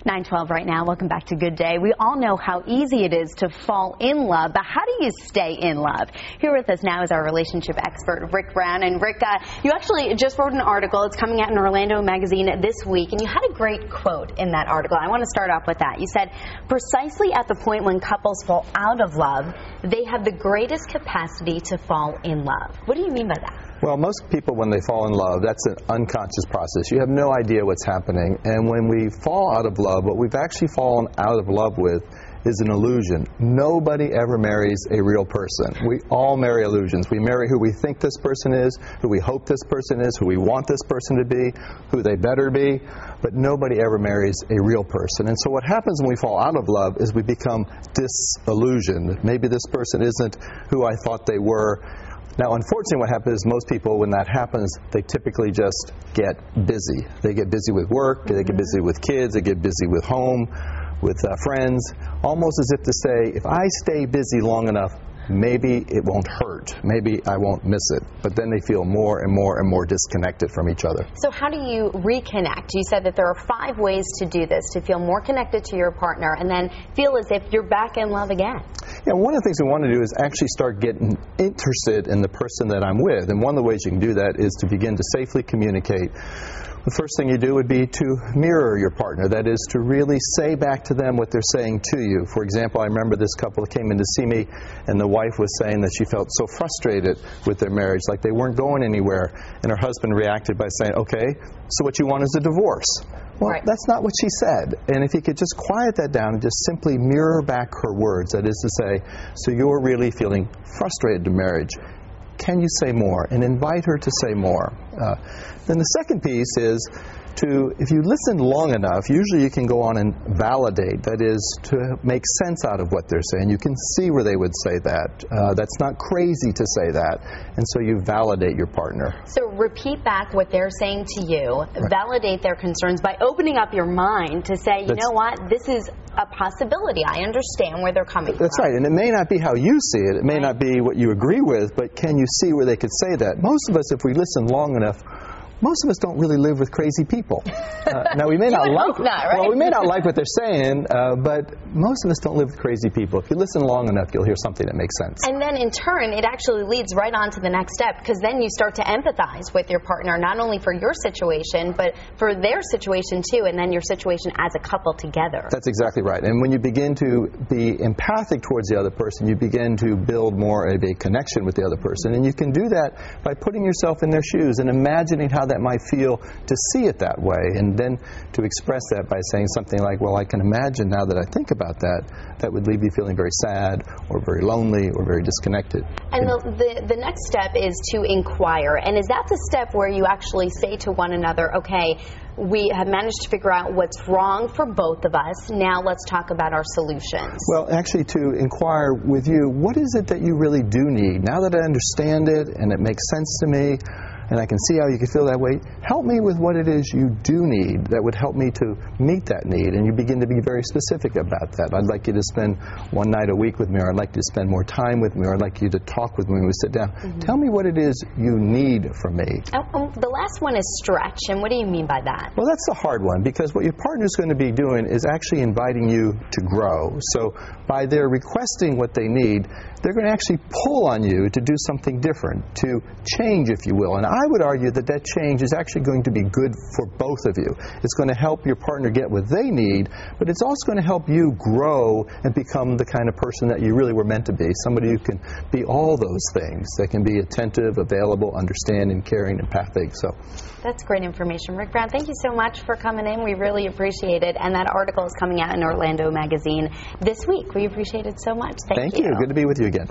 9:12 right now. Welcome back to Good Day. We all know how easy it is to fall in love, but how do you stay in love? Here with us now is our relationship expert, Rick Brown. And Rick, you actually just wrote an article. It's coming out in Orlando Magazine this week, and you had a great quote in that article. I want to start off with that. You said, precisely at the point when couples fall out of love, they have the greatest capacity to fall in love. What do you mean by that? Well, most people, when they fall in love, that's an unconscious process. You have no idea what's happening. And when we fall out of love, what we've actually fallen out of love with is an illusion. Nobody ever marries a real person. We all marry illusions. We marry who we think this person is, who we hope this person is, who we want this person to be, who they better be, but nobody ever marries a real person. And so what happens when we fall out of love is we become disillusioned. Maybe this person isn't who I thought they were. Now, unfortunately, what happens is most people, when that happens, they typically just get busy. They get busy with work, they get busy with kids, they get busy with home, with friends, almost as if to say, if I stay busy long enough, maybe it won't hurt. Maybe I won't miss it. But then they feel more and more and more disconnected from each other. So how do you reconnect? You said that there are 5 ways to do this, to feel more connected to your partner and then feel as if you're back in love again. Yeah, one of the things we want to do is actually start getting interested in the person that I'm with. And one of the ways you can do that is to begin to safely communicate. The first thing you do would be to mirror your partner. That is, to really say back to them what they're saying to you. For example, I remember this couple came in to see me, and the wife was saying that she felt so frustrated with their marriage, like they weren't going anywhere. And her husband reacted by saying, okay, so what you want is a divorce. Well, right. That's not what she said. And if you could just quiet that down and just simply mirror back her words, that is to say, so you're really feeling frustrated to marriage. Can you say more? And invite her to say more. Then the second piece is if you listen long enough, usually you can go on and validate. That is, to make sense out of what they're saying. You can see where they would say that. That's not crazy to say that. And so you validate your partner. So repeat back what they're saying to you. Right. Validate their concerns by opening up your mind to say, you know what, this is a possibility. I understand where they're coming from. That's right. And it may not be how you see it. It may not be what you agree with, but can you see where they could say that? Most of us, if we listen long enough, most of us don't really live with crazy people. Now we may not like right? Well, we may not like what they're saying, but most of us don't live with crazy people. If you listen long enough, you'll hear something that makes sense. And then in turn, it actually leads right on to the next step, because then you start to empathize with your partner, not only for your situation, but for their situation too, and then your situation as a couple together. That's exactly right. And when you begin to be empathic towards the other person, you begin to build more of a connection with the other person. And you can do that by putting yourself in their shoes and imagining how that might feel to see it that way, and then to express that by saying something like, well, I can imagine now that I think about that would leave you feeling very sad or very lonely or very disconnected. And the next step is to inquire. And is that the step where you actually say to one another, okay, we have managed to figure out what's wrong for both of us. Now let's talk about our solutions. Well, actually, to inquire with you, what is it that you really do need? Now that I understand it and it makes sense to me, and I can see how you can feel that way, help me with what it is you do need that would help me to meet that need. And you begin to be very specific about that. I'd like you to spend one night a week with me, or I'd like you to spend more time with me, or I'd like you to talk with me when we sit down. Mm-hmm. Tell me what it is you need from me. The last one is stretch, and what do you mean by that? Well, that's the hard one, because what your partner's going to be doing is actually inviting you to grow. So by their requesting what they need, they're going to actually pull on you to do something different, to change, if you will. And I would argue that that change is actually going to be good for both of you. It's going to help your partner get what they need, but it's also going to help you grow and become the kind of person that you really were meant to be, somebody who can be all those things, that can be attentive, available, understanding, caring, empathic. So that's great information. Rick Brown, thank you so much for coming in. We really appreciate it. And that article is coming out in Orlando Magazine this week. We appreciate it so much. Thank you. Good to be with you again.